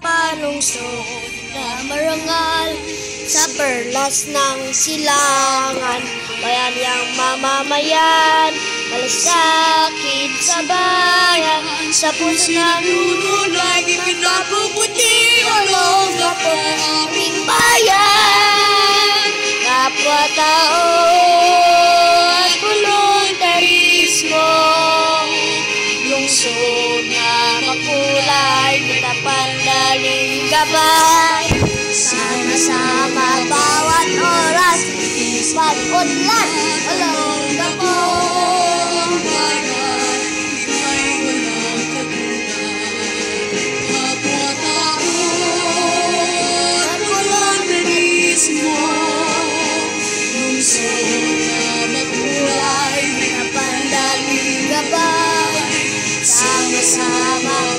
Palungsod na marangal sa perlas ng silangan, bayan-yang mamamayan, malasakit sa bayan, sa puso na lulunay, ipinapuputi walong gapo aming bayan, kapwa-tao at voluntarismo, lungsod na makulay, matapandaling gabay, sama-sama bawat oras, pag-unlad, walang gapo. Kapwa-tao at voluntarismo, lungsod na makulay, matapandaling gabay, sama-sama